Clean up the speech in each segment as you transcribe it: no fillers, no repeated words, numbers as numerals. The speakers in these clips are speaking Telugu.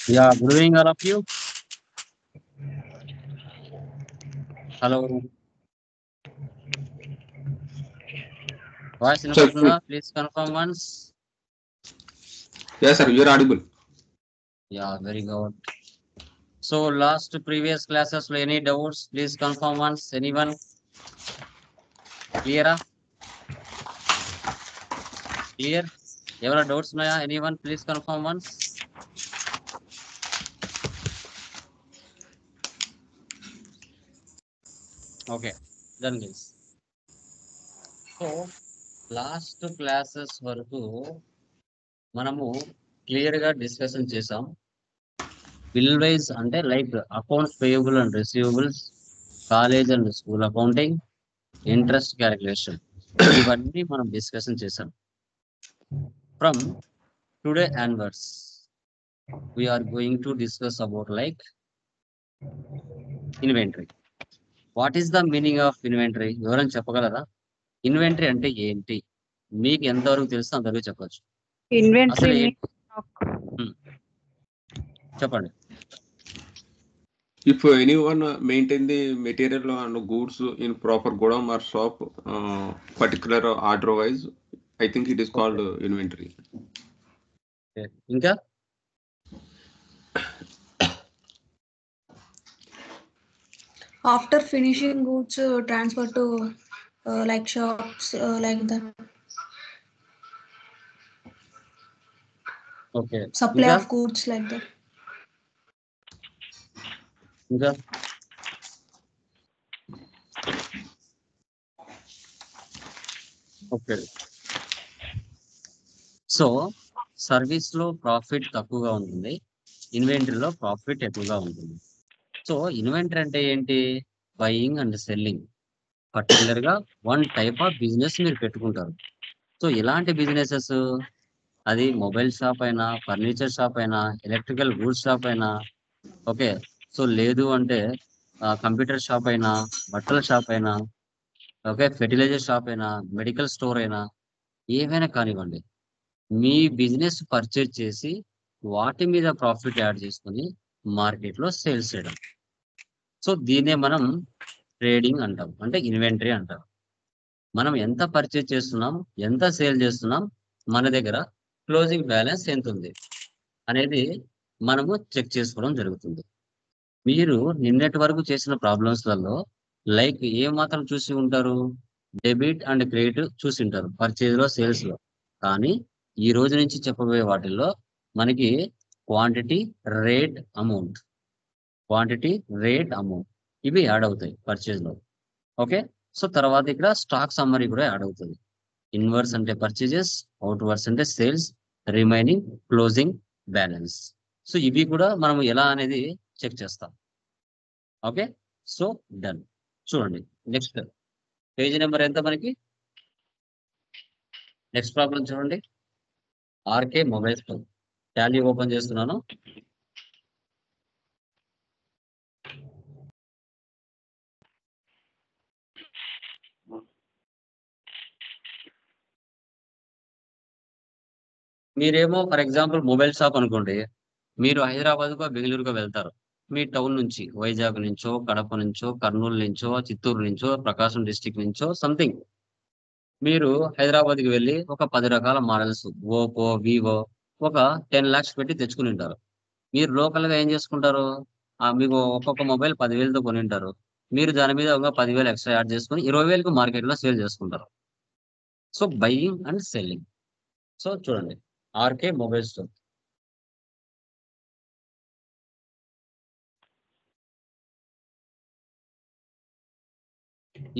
Yeah, good evening, all of you. Hello. Voice Sir, వినపడుతుందా? Please confirm once. yes, sir, you're audible. Yeah, very good. So, last previous classes, any doubts? Please confirm once. Anyone? Clear? Clear? Evara doubts ఉన్నాయా? Anyone? Please confirm once. Okay, done guys. So, last classes వరకు మనము క్లియర్ గా డిస్కషన్ చేసాం. బిల్ వైజ్ అంటే like accounts payable and receivables, college and school accounting, interest calculation, ఇవన్నీ మనం డిస్కషన్ చేసాం. From today onwards we are going to discuss about like inventory. What is the meaning of inventory? ఎవరైనా చెప్పగలరా? ఇన్వెంటరీ అంటే ఏంటి? మీకు ఎంతవరకు తెలుసు అంతవరకు చెప్పచ్చు. Inventory అసలు means చెప్పండి. If anyone maintain the material and goods in proper godown or shop, particular order wise, I think it is called inventory. ఇంకా after finishing goods transfer to like shops like that. Okay, Supply ఇంకా of goods like that. ఇంకా ఓకే. సో సర్వీస్ లో ప్రాఫిట్ తక్కువగా ఉంటుంది, ఇన్వెంటరీలో ప్రాఫిట్ ఎక్కువగా ఉంటుంది. సో ఇన్వెంటరీ అంటే ఏంటి? Buying and selling. పర్టికులర్ గా వన్ టైప్ ఆఫ్ బిజినెస్ మీరు పెట్టుకుంటారు. సో ఇలాంటి బిజినెసెస్, అది మొబైల్ షాప్ అయినా, ఫర్నిచర్ షాప్ అయినా, ఎలక్ట్రికల్ గూడ్స్ షాప్ అయినా, ఓకే. సో లేదు అంటే కంప్యూటర్ షాప్ అయినా, బట్టల షాప్ అయినా, ఓకే, ఫెర్టిలైజర్ షాప్ అయినా, మెడికల్ స్టోర్ అయినా, ఏవైనా కానివ్వండి, మీ బిజినెస్ పర్చేజ్ చేసి వాటి మీద ప్రాఫిట్ యాడ్ చేసుకుని మార్కెట్లో సేల్స్ చేయడం. సో దీన్నే మనం ట్రేడింగ్ అంటాం, అంటే ఇన్వెంటరీ అంటాం. మనం ఎంత పర్చేజ్ చేస్తున్నాం, ఎంత సేల్ చేస్తున్నాం, మన దగ్గర క్లోజింగ్ బ్యాలెన్స్ ఎంత ఉంది అనేది మనము చెక్ చేసుకోవడం జరుగుతుంది. మీరు నిన్నటి వరకు చేసిన ప్రాబ్లమ్స్లలో లైక్ ఏ మాత్రం చూసి ఉంటారు? డెబిట్ అండ్ క్రెడిట్ చూసి ఉంటారు పర్చేజ్ లో, సేల్స్ లో. కానీ ఈ రోజు నుంచి చెప్పబోయే వాటిల్లో మనకి quantity, rate, amount, quantity, rate, amount ఇవి యాడ్ అవుతాయి పర్చేజ్ లో. ఓకే. సో తర్వాత ఇక్కడ స్టాక్ సమ్మరీ కూడా యాడ్ అవుతుంది. ఇన్వర్స్ అంటే పర్చేజెస్, అవుట్వర్స్ అంటే sales, remaining closing balance. So ఇవి కూడా మనం ఎలా అనేది చెక్ చేస్తాం. ఓకే. So done. చూడండి నెక్స్ట్ పేజ్ నెంబర్ ఎంత మనకి? నెక్స్ట్ ప్రాబ్లం చూడండి. RK mobile phone Tally open చేస్తున్నాను. మీరేమో ఫర్ ఎగ్జాంపుల్ మొబైల్ షాప్ అనుకోండి, మీరు హైదరాబాద్కో బెంగళూరుకో వెళ్తారు. మీ టౌన్ నుంచి, వైజాగ్ నుంచో, కడప నుంచో, కర్నూలు నుంచో, చిత్తూరు నుంచో, ప్రకాశం డిస్టిక్ నుంచో సంథింగ్ మీరు హైదరాబాద్కి వెళ్ళి ఒక 10 రకాల మోడల్స్, ఓపో, వివో, ఒక 10 lakhs పెట్టి తెచ్చుకుని ఉంటారు. మీరు లోకల్గా ఏం చేసుకుంటారు? మీకు ఒక్కొక్క మొబైల్ 10,000తో కొని ఉంటారు. మీరు దాని మీద ఒక 10,000 ఎక్స్ట్రా యాడ్ చేసుకుని 20,000కు మార్కెట్లో సేల్ చేసుకుంటారు. So buying and selling. So చూడండి, ఆర్కే మొబైల్ స్టోర్.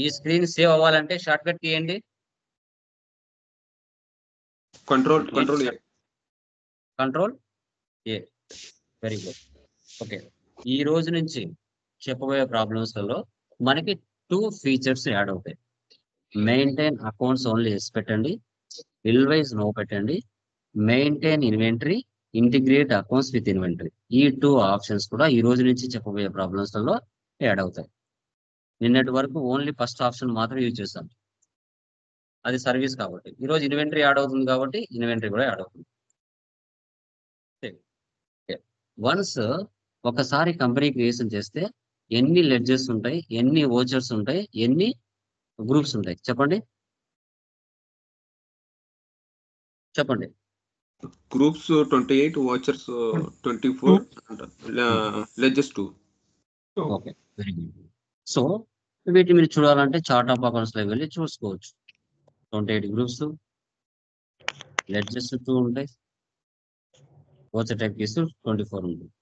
ఈ స్క్రీన్ సేవ్ అవ్వాలంటే షార్ట్ కట్ తీయండి. Control A. Control A. Very good. Okay. ఈ రోజు నుంచి చెప్పబోయే ప్రాబ్లమ్స్లలో మనకి 2 ఫీచర్స్ యాడ్ అవుతాయి. మెయింటైన్ అకౌంట్స్ ఓన్లీ ఎస్ పెట్టండి, బిల్ వైజ్ నో పెట్టండి. Maintain inventory, integrate accounts with inventory. ఈ 2 ఆప్షన్స్ కూడా ఈ రోజు నుంచి చెప్పబోయే ప్రాబ్లమ్స్లలో యాడ్ అవుతాయి. నిన్నటి వరకు ఓన్లీ ఫస్ట్ ఆప్షన్ మాత్రం యూజ్ చేస్తాం, అది సర్వీస్ కాబట్టి. ఈరోజు ఇన్వెంటరీ యాడ్ అవుతుంది కాబట్టి ఇన్వెంటరీ కూడా యాడ్ అవుతుంది. వన్స్ ఒకసారి కంపెనీ క్రియేషన్ చేస్తే ఎన్ని లెడ్జెస్ ఉంటాయి, ఎన్ని ఓచర్స్ ఉంటాయి, ఎన్ని గ్రూప్స్ ఉంటాయి చెప్పండి. చెప్పండి. Groups 28, watchers 24, ledges 2. Okay, very good. So వీటిని మీరు చూడాలంటే చార్ట్ ఆఫ్ అకౌంట్స్ లో వెళ్ళి చూసుకోవచ్చు. 28 గ్రూప్స్, లెడ్జెస్ 2 ఉంటాయి, ఓచర్ టైప్ కేసు 24 ఉంటుంది.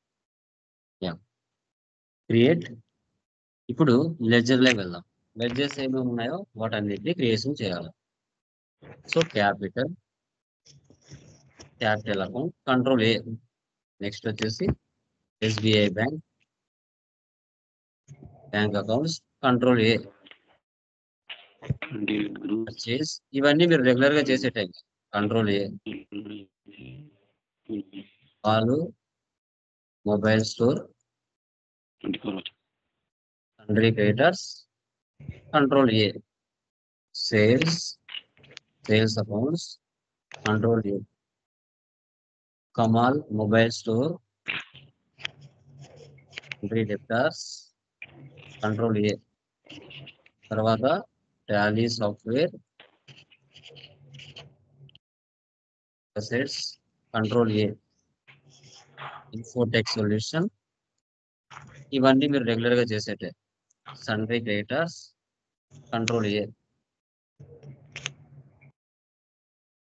Yeah, create. ఇప్పుడు లెడ్జర్ లో వెళ్దాం. లెడ్జెస్ ఏమేమి ఉన్నాయో వాటన్నిటిని క్రియేషన్ చేయాలి. So capital account control A. Next వచ్చేసి SBI bank accounts control A. Purchase ఇవన్నీ మీరు రెగ్యులర్ గా చేసే టైం కంట్రోల్ ఏ. వాళ్ళు mobile store sundry creditors control A. Sales accounts control A. Kamal mobile store sundry debtors control A. తర్వాత Tally software assets control A. Infotech solution ఇవన్నీ మీరు రెగ్యులర్ గా చేసేటే. Sundry creditors control A.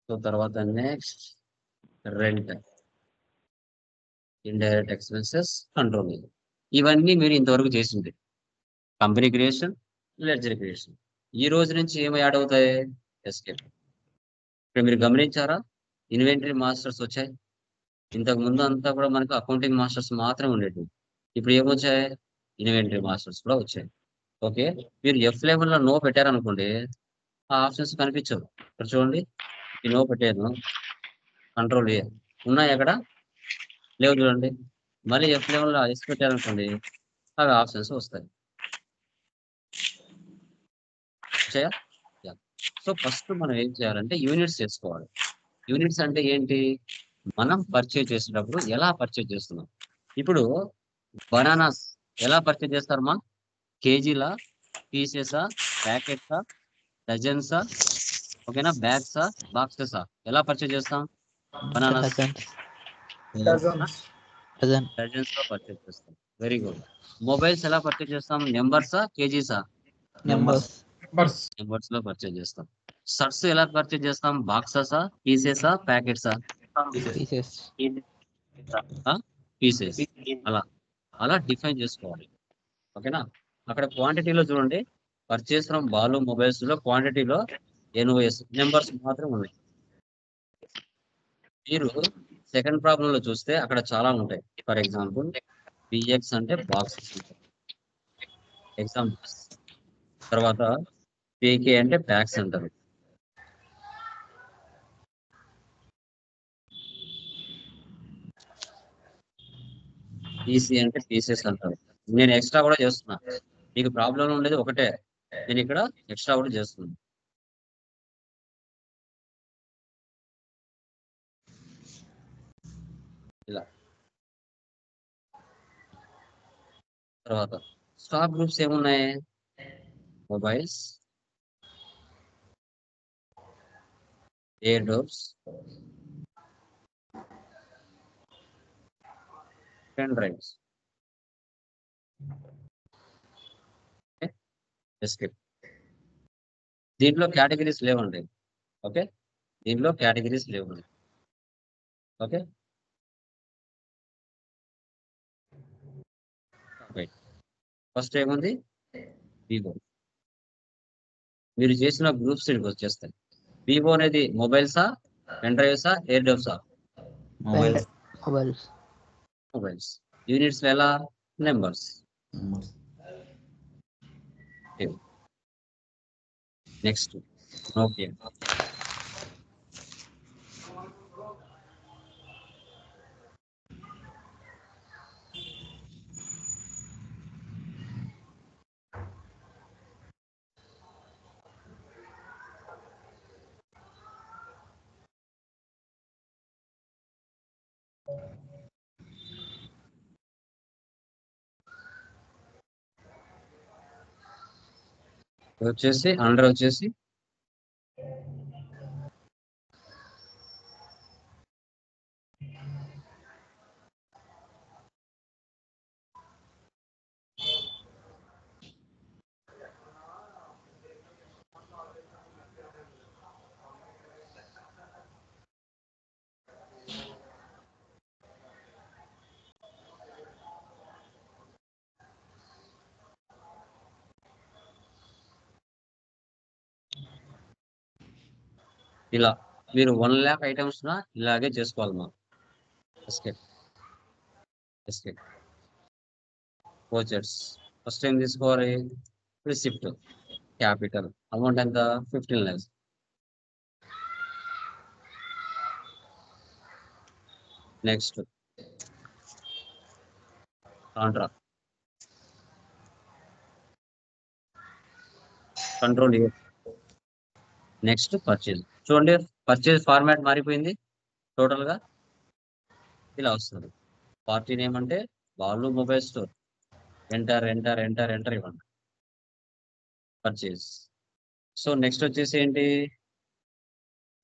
So తర్వాత next rent indirect expenses control A. ఇవన్నీ మీరు ఇంతవరకు చేసింది కంపెనీ క్రియేషన్, లెడ్జర్ క్రియేషన్. ఈ రోజు నుంచి ఏమి యాడ్ అవుతాయి? ఎస్కేప్. ఇప్పుడు మీరు గమనించారా, ఇన్వెంటరీ మాస్టర్స్ వచ్చాయి. ఇంతకు ముందు అంతా కూడా మనకు అకౌంటింగ్ మాస్టర్స్ మాత్రమే ఉండేవి. ఇప్పుడు ఏమొచ్చాయి? ఇన్వెంటరీ మాస్టర్స్ కూడా వచ్చాయి. ఓకే, మీరు ఎఫ్ లెవెల్లో నో పెట్టారనుకోండి, ఆ ఆప్షన్స్ కనిపించవు. ఇక్కడ చూడండి, ఈ నో పెట్టాను, కంట్రోల్ ఏ. ఉన్నాయి అక్కడ? లేవు చూడండి. మళ్ళీ ఎఫ్ లెవెల్లో ఎస్ పెట్టారనుకోండి, అవి ఆప్షన్స్ వస్తాయి. వచ్చాయా? సో ఫస్ట్ మనం ఏం చేయాలంటే యూనిట్స్ చేసుకోవాలి. యూనిట్స్ అంటే ఏంటి? మనం పర్చేజ్ చేసేటప్పుడు ఎలా పర్చేజ్ చేస్తున్నాం. ఇప్పుడు బనానాస్ ఎలా పర్చేజ్ చేస్తారమ్మా? కేజీలా, పీసెసా, ప్యాకెట్సా, డజన్సా, ఓకేనా, బ్యాగ్సా, బాక్సెసా? ఎలా పర్చేజ్ చేస్తాం బనానాస్? డజన్స్ లో పర్చేజ్ చేస్తాం. Very good. మొబైల్స్ ఎలా పర్చేజ్ చేస్తాం? నెంబర్సా, కేజీసా? నెంబర్స్ లో పర్చేజ్ చేస్తాం. షర్ట్స్ ఎలా పర్చేజ్ చేస్తాం? బాక్సెసా, పీసెసా, ప్యాకెట్సా? పీసెస్. అలా అలా డిఫైన్ చేసుకోవాలి. ఓకేనా? అక్కడ క్వాంటిటీలో చూడండి, పర్చేస్ ఫ్రమ్ బాలు మొబైల్స్ లో క్వాంటిటీలో ఎన్ఓఎస్ నెంబర్స్ మాత్రం ఉన్నాయి. మీరు సెకండ్ ప్రాబ్లం లో చూస్తే అక్కడ చాలా ఉంటాయి. ఫర్ ఎగ్జాంపుల్ బిఎక్స్ అంటే బాక్సెస్ ఉంటాయి, ఎగ్జాంపుల్స్. తర్వాత పీకే అంటే ప్యాక్స్ అంటారు. పీసీ అంటే పీసెస్ అంటారు. నేను ఎక్స్ట్రా కూడా చేస్తున్నా. మీకు ప్రాబ్లం ఉండేది ఒకటే, నేను ఇక్కడ ఎక్స్ట్రా కూడా చేస్తున్నాను. ఇలా. తర్వాత స్టాక్ గ్రూప్స్ ఏమున్నాయి? Mobiles, air doors, pen drives. Escape. దీంట్లో కేటగిరీస్ లేవండి. ఓకే, దీంట్లో కేటగిరీస్ లేవండి. ఓకే, ఫస్ట్ ఏముంది? వివో. మీరు చేసిన గ్రూప్స్ ఇక్కడికి వచ్చేస్తాయి. వివో అనేది మొబైల్సా, పెన్ డ్రైవ్సా, ఎయిర్ డోర్సా? మొబైల్స్. యూనిట్స్ ఎలా? నెంబర్స్. Next Nokia. వచ్చేసి అండర్ వచ్చేసి ఇలా మీరు 1 lakh ఐటమ్స్ ఇలాగే చేసుకోవాలి మనం. ఎస్కేప్ ఎస్కేప్ వోచర్స్ ఫస్ట్ ఏం తీసుకోవాలి, రిసిప్ట్ క్యాపిటల్ అమౌంట్ ఎంత 15 lakhs. Next Contra control A. Next purchase. చూడండి పర్చేజ్ ఫార్మాట్ మారిపోయింది. టోటల్ గా ఇలా వస్తుంది. పార్టీ నేమ్ అంటే Balu mobile store. Enter enter enter enter ఇవ్వండి. పర్చేజ్. సో నెక్స్ట్ వచ్చేసి ఏంటి,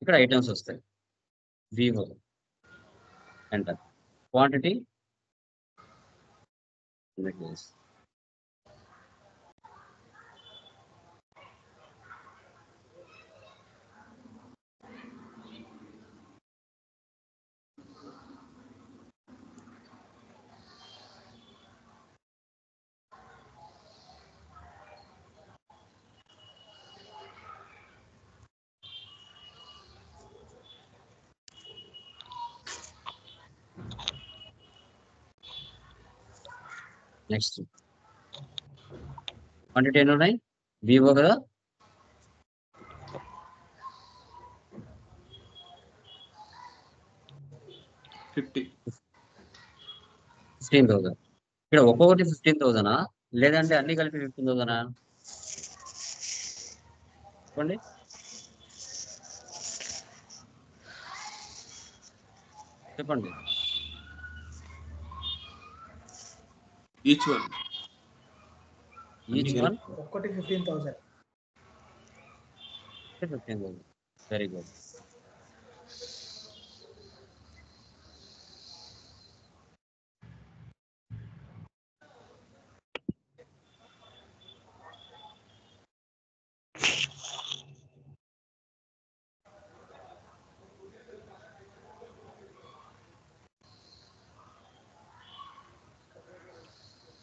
ఇక్కడ ఐటమ్స్ వస్తాయి. Vivo enter. Quantity next quantity ఎన్ని ఉన్నాయి, వివో కదా, ఫిఫ్టీ 15,000. ఇక్కడ ఒక్కొక్కటి 15,000 లేదంటే అన్ని కలిపి 15,000 చెప్పండి. చెప్పండి ఈచ్ వన్. ఈచ్ వన్ ఒక్కటి 15,000. 15,000. Very good.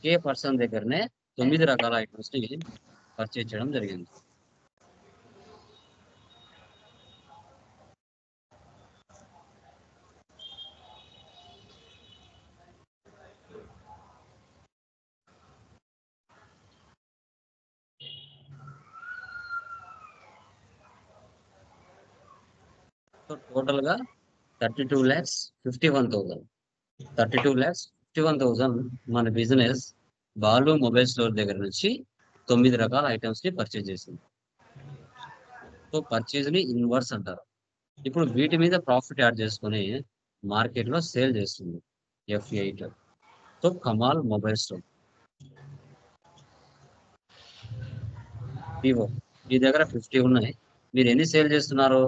ఒకే పర్సన్ దగ్గరనే 9 రకాల ఐటమ్స్ ని పర్చేజ్ చేయడం జరిగింది. సో టోటల్ గా 32,51,000. 32,51,000 మన బిజినెస్ బాలు మొబైల్ స్టోర్ దగ్గర నుంచి 9 రకాల ఐటమ్స్ ని పర్చేజ్ చేసింది. సో పర్చేజ్ ని ఇన్వర్స్ అంటారు. ఇప్పుడు వీటి మీద ప్రాఫిట్ యాడ్ చేసుకుని మార్కెట్ లో సేల్ చేస్తుంది F8. So Kamal mobile store Vivo మీ దగ్గర 50 ఉన్నాయి, మీరు ఎన్ని సేల్ చేస్తున్నారు,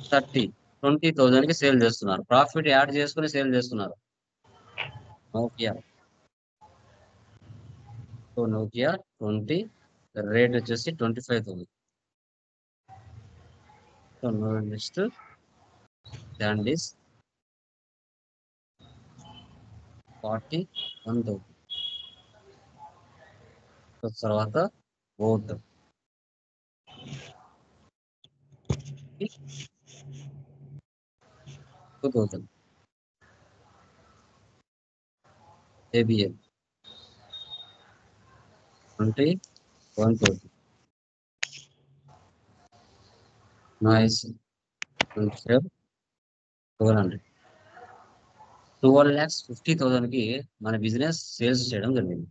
20,000 కి సేల్ చేస్తున్నారు. ప్రాఫిట్ యాడ్ చేసుకుని సేల్ చేస్తున్నారు. నోకియా. సో నోకియా 20, రేట్ వచ్చేసి 25,000. So next sandies 41,000. తర్వాత ఓట్ 2,000. ABL 21,000. నాయిస్ 12,200. 12,50,000 కి మన బిజినెస్ సేల్స్ చేయడం జరిగింది.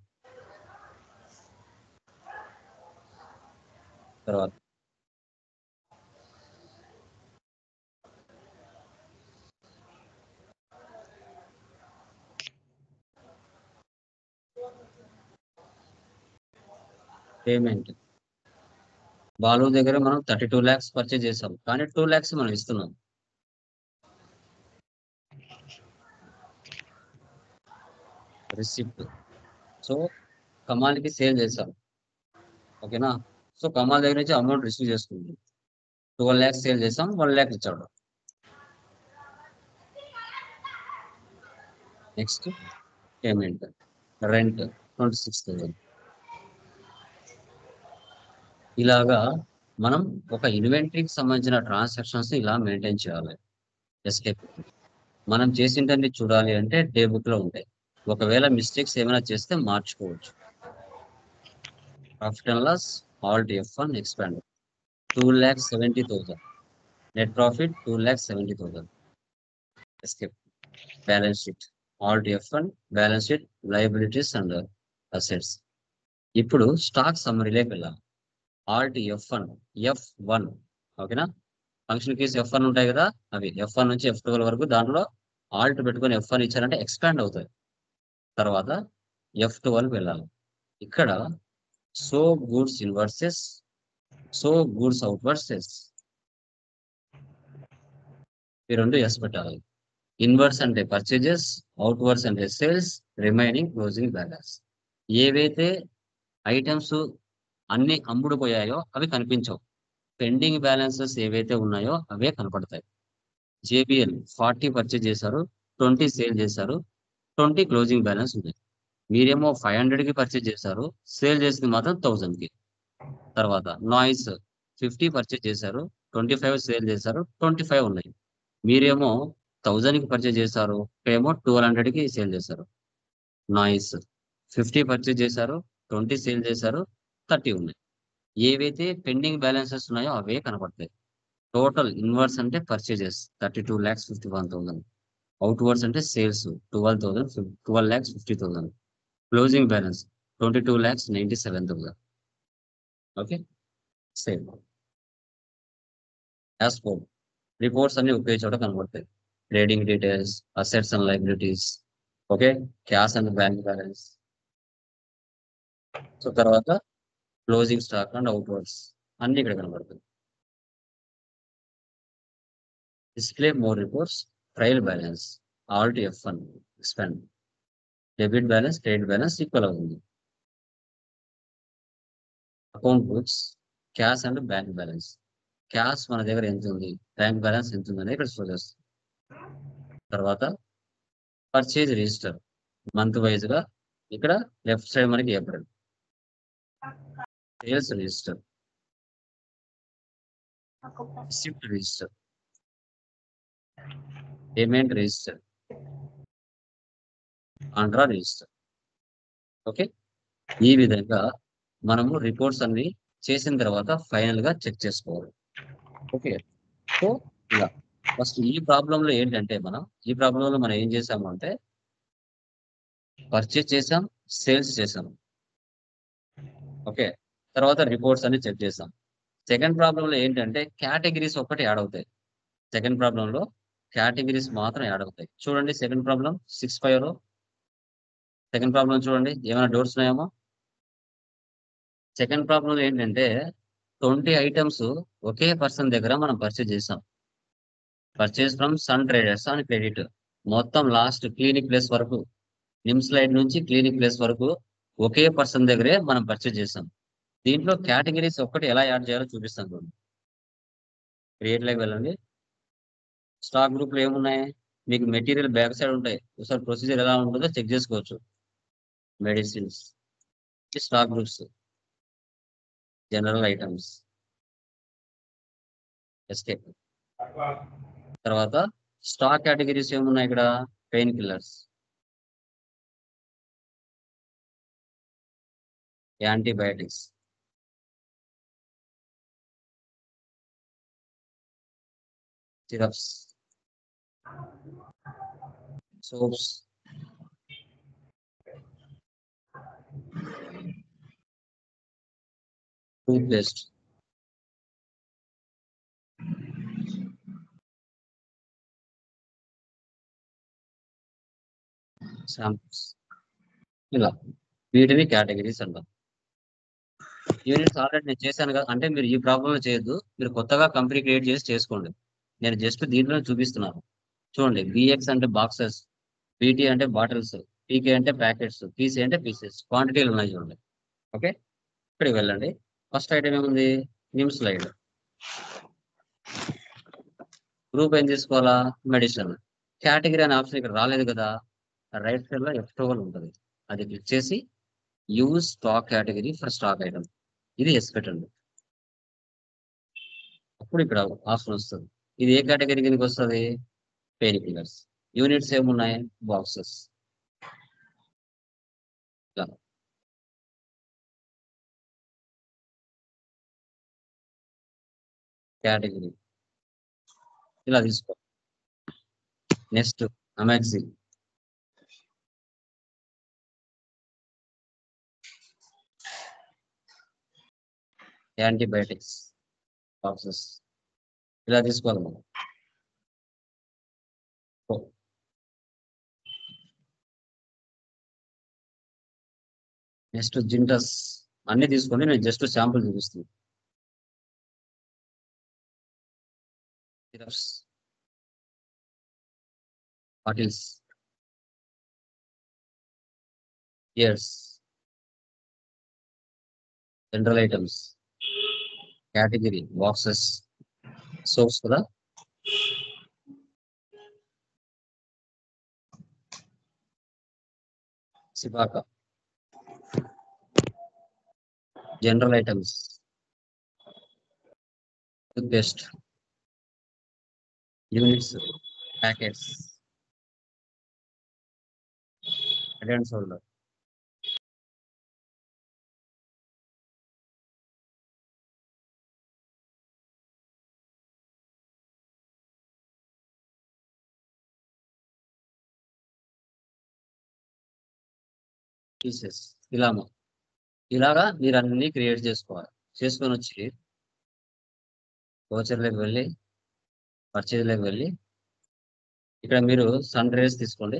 తర్వాత పేమెంట్ బాలు దగ్గర మనం 32 lakhs పర్చేజ్ చేసాం, కానీ 2 lakhs మనం ఇస్తున్నాం. రిసిప్ట్. సో కమాల్కి సేల్ చేసాం, ఓకేనా. సో కమాల్ దగ్గర నుంచి అమౌంట్ రిసీవ్ చేసుకుంది. 12 lakhs సేల్ చేసాం, 1 lakh ఇచ్చాడు. Next payment, rent 26,000. ఇలాగా మనం ఒక ఇన్వెంటరీకి సంబంధించిన ట్రాన్సాక్షన్స్ ఇలా మెయింటైన్ చేయాలి. ఎస్కేప్ మనం చేసింటన్ని చూడాలి అంటే డే బుక్ లో ఉంటాయి. ఒకవేళ మిస్టేక్స్ ఏమైనా చేస్తే మార్చుకోవచ్చు. Profit and loss, alt F1 expand 2,70,000. Net profit 2,70,000. Escape. Balance sheet, alt F1 balance sheet, liabilities and assets. ఇప్పుడు స్టాక్ సమ్మరీలోకి వెళ్ళాలి. ఆల్ట్ F1, ఓకేనా. ఫంక్షన్ కీస్ F1 ఉంటాయి కదా, అవి F1 నుంచి F12 వరకు, దాంట్లో ఆల్ట్ పెట్టుకొని F1 ఇచ్చారంటే ఎక్స్పాండ్ అవుతాయి. తర్వాత F12 వెళ్ళాలి. ఇక్కడ so goods inwards, so goods outwards, ఈ రెండు ఎస్ పెట్టాలి. ఇన్వర్స్ అంటే పర్చేజెస్, అవుట్వర్స్ అంటే సేల్స్, రిమైనింగ్ క్లోజింగ్ బ్యాలెన్స్. ఏవైతే ఐటమ్స్ అన్ని అమ్ముడుపోయాయో అవి కనిపించవు. పెండింగ్ బ్యాలెన్సెస్ ఏవైతే ఉన్నాయో అవే కనపడతాయి. JBL 40 పర్చేజ్ చేశారు, 20 సేల్ చేశారు, 20 క్లోజింగ్ బ్యాలెన్స్ ఉంది. మీరేమో 500కి పర్చేజ్ చేశారు, సేల్ చేసింది మాత్రం 1000కి. తర్వాత నాయిస్ 50 పర్చేజ్ చేశారు, 25 సేల్ చేశారు, 25 ఉన్నాయి. మీరేమో 1000కి పర్చేజ్ చేశారు, ఇక్కడేమో 1200కి సేల్ చేశారు. నాయిస్ 50 పర్చేజ్ చేశారు, 20 సేల్ చేశారు, 30 ఉన్నాయి. ఏవైతే పెండింగ్ బ్యాలెన్సెస్ ఉన్నాయో అవే కనపడతాయి. టోటల్ ఇన్వర్స్ అంటే పర్చేజెస్ 32,51,000. అవుట్వర్స్ అంటే sales 12,50,000. Closing balance 22,97,000. Okay, same as four. Reports అన్ని ఒకే చోట కనబడతాయి. Trading details, assets and liabilities, okay, cash and bank balance. So తర్వాత క్లోజింగ్ స్టాక్ అండ్ అవుట్వర్డ్స్ అన్ని ఇక్కడ కనబడుతుంది. Display more reports, trial balance, alt F1 expand, debit balance, credit balance equal అవుతుంది. Account books, cash and bank balance. Cash మన దగ్గర ఎంత ఉంది, బ్యాంక్ బ్యాలెన్స్ ఎంత ఉంది అనేది ఇక్కడ షో చేస్తుంది. తర్వాత పర్చేజ్ రిజిస్టర్ మంత్ వైజ్ గా ఇక్కడ లెఫ్ట్ సైడ్ మనకి April. Sales register, receipt register, payment register, ఆండ్రా రిజిస్టర్. ఓకే, ఈ విధంగా మనము రిపోర్ట్స్ అన్ని చేసిన తర్వాత ఫైనల్ గా చెక్ చేసుకోవాలి. ఓకే, సో ఇలా ఫస్ట్ ఈ ప్రాబ్లంలో ఏంటంటే ఈ ప్రాబ్లంలో మనం ఏం చేసాము అంటే పర్చేజ్ చేసాం, సేల్స్ చేసాం, ఓకే. తర్వాత రిపోర్ట్స్ అన్ని చెక్ చేసాం. సెకండ్ ప్రాబ్లంలో ఏంటంటే కేటగిరీస్ ఒక్కటి యాడ్ అవుతాయి. సెకండ్ ప్రాబ్లంలో కేటగిరీస్ మాత్రం యాడ్ అవుతాయి. చూడండి సెకండ్ ప్రాబ్లం 6.5 లో సెకండ్ ప్రాబ్లం చూడండి, ఏమైనా డౌట్స్ ఉన్నాయేమో. సెకండ్ ప్రాబ్లంలో ఏంటంటే 20 ఐటమ్స్ ఒకే పర్సన్ దగ్గర మనం పర్చేజ్ చేసాం. పర్చేజ్ ఫ్రమ్ సన్ ట్రేడర్స్ అని క్రెడిట్. మొత్తం లాస్ట్ క్లినిక్ ప్లేస్ వరకు, నిమ్స్ లైట్ నుంచి క్లినిక్ ప్లేస్ వరకు ఒకే పర్సన్ దగ్గరే మనం పర్చేజ్ చేసాం. దీంట్లో కేటగిరీస్ ఒక్కటి ఎలా యాడ్ చేయాలో చూపిస్తాను చూడండి. క్రియేట్ లోకి వెళ్ళండి. స్టాక్ గ్రూప్ లో ఏమున్నాయి, మీకు మెటీరియల్ బ్యాక్ సైడ్ ఉంటాయి. ఒకసారి ప్రొసీజర్ ఎలా ఉంటుందో చెక్ చేసుకోవచ్చు. Medicines, stock groups, general items, escape. తర్వాత స్టాక్ కేటగిరీస్ ఏమున్నాయి ఇక్కడ, pain killers, antibiotics, syrups, soaps, tooth paste, shampoos. ఇలా వీటిని కేటగిరీస్ అంటాం. యూనిట్స్ ఆల్రెడీ నేను చేశాను కదా, అంటే మీరు ఈ ప్రాబ్లంలో చేయొద్దు, మీరు కొత్తగా కంపెనీ క్రియేట్ చేసి చేసుకోండి. నేను జస్ట్ దీంట్లో చూపిస్తున్నాను. చూడండి, బిఎక్స్ అంటే బాక్సెస్, పీటీ అంటే బాటిల్స్, పీకే అంటే ప్యాకెట్స్, పీసీ అంటే పీసెస్, క్వాంటిటీలు ఉన్నాయి చూడండి. ఓకే, ఇక్కడికి వెళ్ళండి. ఫస్ట్ ఐటమ్ ఏముంది? నిమ్ స్లైడ్. గ్రూప్ ఏం తీసుకోవాలా? మెడిసిన్. కేటగిరీ అనే ఆప్షన్ ఇక్కడ రాలేదు కదా, రైట్ సైడ్ లో F12 ఉంటుంది, అది క్లిక్ చేసి use stock category for stock item, ఇది ఎస్ పెట్టండి. అప్పుడు ఇక్కడ ఆప్షన్ వస్తుంది. ఇది ఏ కేటగిరీ కిందకి వస్తుంది? Pain killers. యూనిట్స్ ఏమున్నాయి? బాక్సెస్. కేటగిరీ ఇలా తీసుకో. నెక్స్ట్ అమెక్సిన్. యాంటీబయాటిక్స్ బాక్సెస్ ఇలా తీసుకోవాలి మనం. నెక్స్ట్ జింటస్. అన్ని తీసుకోండి, నేను జస్ట్ శాంపుల్ చూపిస్తాను. సిరప్స్, బాటిల్స్, ఇయర్స్, general items, category boxes, soaps కదా. సిపాక, general items, toothpaste, units, packets, Head and Shoulders, pieces. ఇలాగా మీరు అన్ని క్రియేట్ చేసుకోవాలి. చేసుకొని వచ్చి వోచర్లోకి వెళ్ళి పర్చేజ్లోకి వెళ్ళి ఇక్కడ మీరు సన్ రైజ్ తీసుకోండి,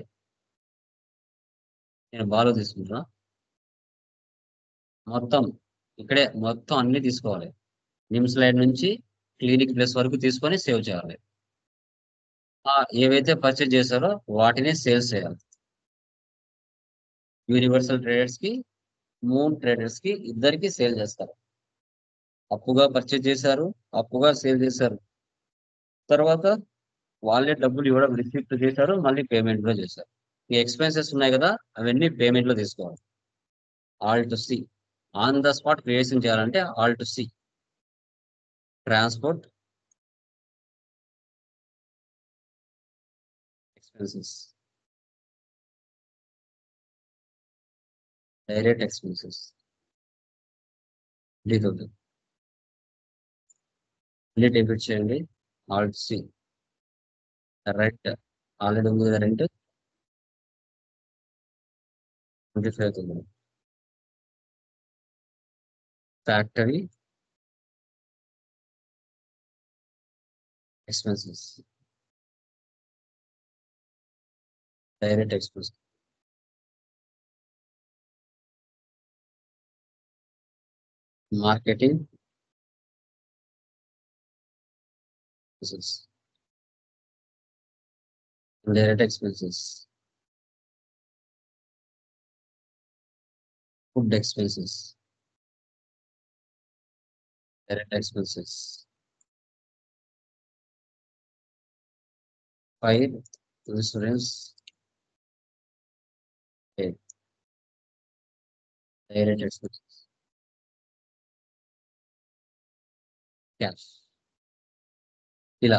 నేను బాలో తీసుకుంటున్నా. మొత్తం ఇక్కడే మొత్తం అన్ని తీసుకోవాలి. నిమ్ స్లైడ్ నుంచి క్లినిక్ ప్లస్ వరకు తీసుకొని సేవ్ చేయాలి. ఏవైతే పర్చేజ్ చేశారో వాటిని సేల్స్ చేయాలి. యూనివర్సల్ ట్రేడర్స్ కి, మూన్ ట్రేడర్స్ కి ఇద్దరికి సేల్ చేస్తారు. అప్పుగా పర్చేజ్ చేశారు, అప్పుగా సేల్ చేశారు, తర్వాత వాళ్ళే డబ్బులు ఇవ్వడం రిసిప్ట్ చేశారు, మళ్ళీ పేమెంట్ లో చేశారు. ఈ ఎక్స్పెన్సెస్ ఉన్నాయి కదా, అవన్నీ పేమెంట్ లో తీసుకోవాలి. Alt C, on the spot creation చేయాలంటే alt C. Transport expenses, direct expenses, detail మళ్ళీ డెబిట్ చేయండి. Alt C. Rent already ఉంది కదా, rent 25,000. Factory expenses, direct expense, marketing direct expenses, food expenses, direct expenses, fire insurance, direct expenses, cash. ఇలా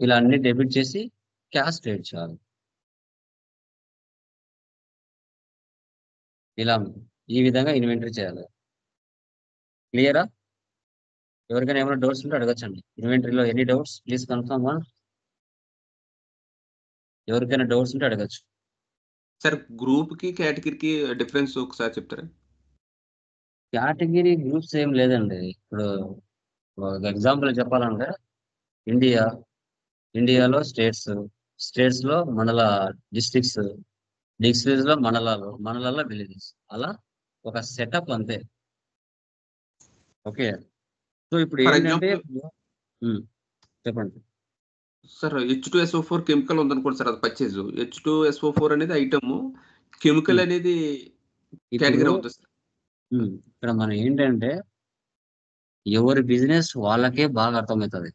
ఇలా అన్ని డెబిట్ చేసి క్యాష్ క్రెడిట్ చేయాలి. ఇలా ఈ విధంగా ఇన్వెంటరీ చేయాలి. క్లియరా? ఎవరికైనా ఏమైనా డౌట్స్ ఉంటే అడగచ్చండి. ఇన్వెంటరీలో any doubts please confirm one. ఎవరికైనా డౌట్స్ ఉంటే అడగచ్చు. సార్ గ్రూప్ కి కేటగిరీకి డిఫరెన్స్ ఒకసారి చెప్తారా? కేటగిరీ గ్రూప్స్ ఏం లేదండి. ఇప్పుడు ఒక ఎగ్జాంపుల్ చెప్పాలంటే ఇండియాలో స్టేట్స్ లో మండల డిస్ట్రిక్ట్స్, డిస్ట్రిక్ట్స్ లో మండలాల్లో విలేజెస్, అలా ఒక సెటప్ అంతే. ఓకే. సో ఇప్పుడు ఫర్ ఏంటంటే ఎగ్జాంపుల్ చెప్పండి. సార్ H2SO4 కెమికల్ ఉందనుకోండి సార్, అది పర్చేజ్. H2SO4 అనేది ఐటమ్, కెమికల్ అనేది ఇప్పుడు కేటగిరీ అవుతుంది సార్. ఇక్కడ మనం ఏంటంటే ఎవరి బిజినెస్ వాళ్ళకే బాగా అర్థమవుతుంది.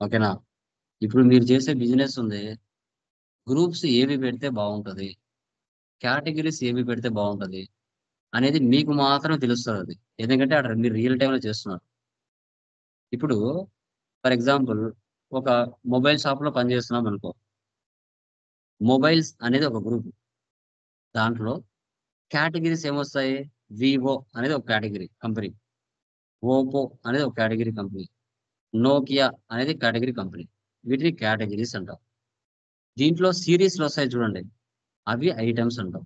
ఓకేనా? ఇప్పుడు మీరు చేసే బిజినెస్ ఉంది, గ్రూప్స్ ఏవి పెడితే బాగుంటది, కేటగిరీస్ ఏవి పెడితే బాగుంటది అనేది మీకు మాత్రమే తెలుస్తుంది. అది ఎందుకంటే అక్కడ మీరు రియల్ టైంలో చేస్తున్నారు. ఇప్పుడు ఫర్ ఎగ్జాంపుల్ ఒక మొబైల్ షాప్ లో పనిచేస్తున్నాం అనుకో, మొబైల్స్ అనేది ఒక గ్రూప్. దాంట్లో కేటగిరీస్ ఏమొస్తాయి? వివో అనేది ఒక కేటగిరీ కంపెనీ, ఓపో అనేది ఒక కేటగిరీ కంపెనీ, నోకియా అనేది కేటగిరీ కంపెనీ. వీటిని కేటగిరీస్ అంటాం. దీంట్లో సిరీస్లు వస్తాయి చూడండి, అవి ఐటమ్స్ అంటాం.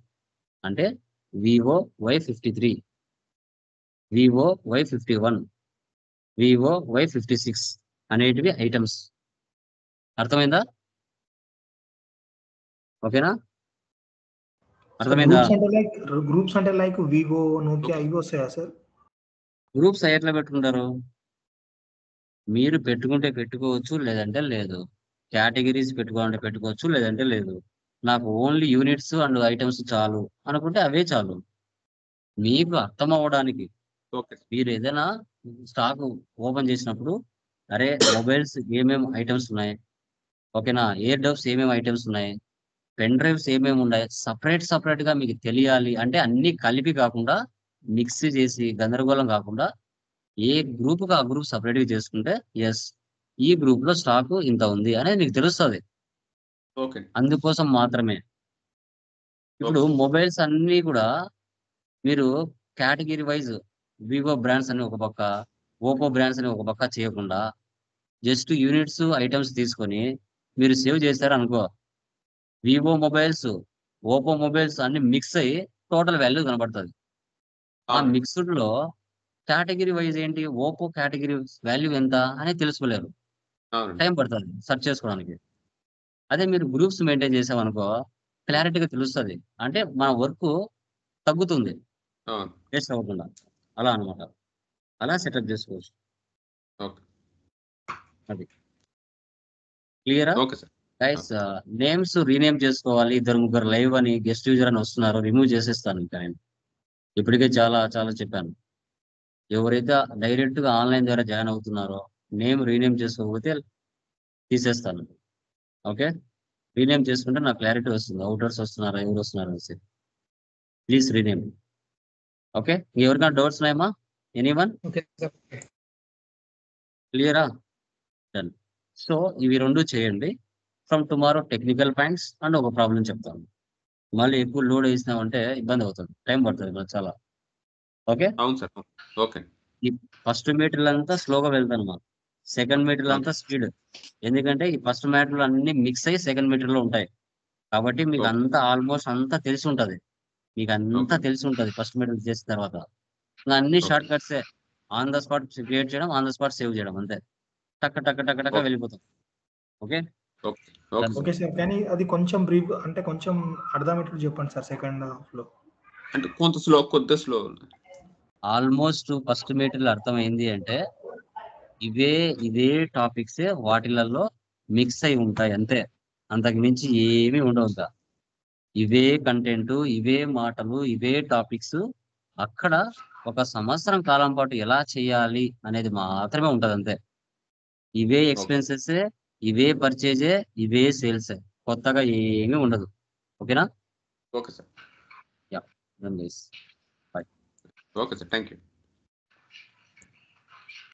అంటే Vivo Y53, Vivo Y51, Vivo Y56 అనేటివి ఐటమ్స్. అర్థమైందా? ఓకేనా? అర్థమైందా? గ్రూప్స్ అంటే లైక్ వివో, నోకియా ఇవి వస్తాయా సార్? గ్రూప్స్ ఎట్లా పెట్టుకుంటారు? మీరు పెట్టుకుంటే పెట్టుకోవచ్చు, లేదంటే లేదు. కేటగిరీస్ పెట్టుకోవాలంటే పెట్టుకోవచ్చు, లేదంటే లేదు. నాకు ఓన్లీ యూనిట్స్ అండ్ ఐటమ్స్ చాలు అనుకుంటే అవే చాలు. మీకు అర్థం అవ్వడానికి ఓకే మీరు ఏదైనా స్టాక్ ఓపెన్ చేసినప్పుడు, అరే మొబైల్స్ ఏమేమి ఐటమ్స్ ఉన్నాయి, ఓకేనా, ఎయిర్ డబ్స్ ఏమేమి ఐటమ్స్ ఉన్నాయి, పెన్ డ్రైవ్స్ ఏమేమి ఉన్నాయి, సపరేట్ గా మీకు తెలియాలి అంటే అన్ని కలిపి కాకుండా, మిక్స్ చేసి గందరగోళం కాకుండా ఏ గ్రూప్ కి ఆ గ్రూప్ సపరేట్ గా చేసుకుంటే ఎస్ ఈ గ్రూప్ లో స్టాక్ ఇంత ఉంది అనేది మీకు తెలుస్తుంది. ఓకే అందుకోసం మాత్రమే. ఇప్పుడు ఓకే మొబైల్స్ అన్ని కూడా మీరు కేటగిరీ వైజ్ వివో బ్రాండ్స్ అని ఒక పక్క, ఓపో బ్రాండ్స్ అని ఒక పక్క చేయకుండా జస్ట్ యూనిట్స్ ఐటమ్స్ తీసుకొని మీరు సేవ్ చేశారు అనుకో, వివో మొబైల్స్, ఓపో మొబైల్స్ అన్ని మిక్స్ అయ్యి టోటల్ వాల్యూ కనబడుతుంది. ఆ అవునండి మిక్స్డ్ లో కేటగిరీ వైజ్ ఏంటి, ఓపో కేటగిరీ వాల్యూ ఎంత అనేది తెలుసుకోలేరు. అవునండి టైం పడుతుంది సెర్చ్ చేసుకోవడానికి. అదే మీరు గ్రూప్స్ మెయింటైన్ చేసామనుకో క్లారిటీగా తెలుస్తుంది. అంటే మన వర్క్ తగ్గుతుంది అవును వేస్ట్ అవ్వకుండా. అలా అన్నమాట. అలా సెటప్ చేసుకోవచ్చు. ఓకే అది క్లియరా? Okay sir. Guys names rename చేసుకోవాలి. 2-3 లైవ్ అని గెస్ట్ యూజర్ అని వస్తున్నారు, రిమూవ్ చేసేస్తాను ఇంకా నేను. ఇప్పటికే చాలా చాలా చెప్పాను. ఎవరైతే డైరెక్ట్ గా ఆన్లైన్ ద్వారా జాయిన్ అవుతున్నారో నేమ్ రీనేమ్ చేసుకోకపోతే తీసేస్తాను. ఓకే, రీనేమ్ చేసుకుంటే నాకు క్లారిటీ వస్తుంది, అవుటర్స్ వస్తున్నారా ఎవరు వస్తున్నారు అనేసి. Please rename. ఓకే, ఎవరికైనా డౌట్స్ ఉన్నాయమ్మా? ఎనీవన్? Okay sir. క్లియరా? డన్. సో ఇవి రెండు చేయండి. From tomorrow technical points and ఒక ప్రాబ్లం చెప్తాను. మళ్ళీ ఎక్కువ లోడ్ వేసినామంటే ఇబ్బంది అవుతుంది, టైం పడుతుంది మనకు చాలా. ఓకే, అవును సార్. ఓకే ఈ ఫస్ట్ మీటర్లు అంతా స్లోగా వెళ్తాను మనం, సెకండ్ మీటర్లు అంతా స్పీడ్. ఎందుకంటే ఈ ఫస్ట్ మీటర్లు అన్ని మిక్స్ అయ్యి సెకండ్ మీటర్ లో ఉంటాయి. కాబట్టి మీకు ఓకే అంతా ఆల్మోస్ట్ అంతా తెలిసి ఉంటది. మీకు అంతా ఓకే తెలిసి ఉంటది ఫస్ట్ మీటర్ చేసిన తర్వాత. ఇంకా అన్ని ఓకే షార్ట్ కట్సే. ఆన్ ద స్పాట్ క్రియేట్ చేయడం, ఆన్ ద స్పాట్ సేవ్ చేయడం, అంతే. టక్ టక్ టక్ టక్ ఓకే వెళ్ళిపోతాం. Okay, okay okay sir. Okay sir. కానీ అది కొంచెం బ్రీఫ్ అంటే కొంచెం అర్థమయ్యేటట్టు చెప్పండి సార్ సెకండ్ హాఫ్ లో. అంటే కొద్ది స్లో. ఆల్మోస్ట్ ఫస్ట్ మీటర్లు అర్థమైంది అంటే ఇవే టాపిక్సే వాటిలలో మిక్స్ అయి ఉంటాయి అంతే. అంతకు మించి ఏమీ ఉండవు ఇంకా. ఇవే కంటెంట్, ఇవే మాటలు, ఇవే టాపిక్స్. అక్కడ ఒక సంవత్సరం కాలం పాటు ఎలా చేయాలి అనేది మాత్రమే ఉంటది అంతే. ఇవే ఓకే ఎక్స్పెన్సెస్, ఇవే పర్చేజే, ఇవే సేల్స్. కొత్తగా ఏమీ ఉండదు. ఓకేనా? Okay sir. Yeah, bye. Okay sir. Thank you.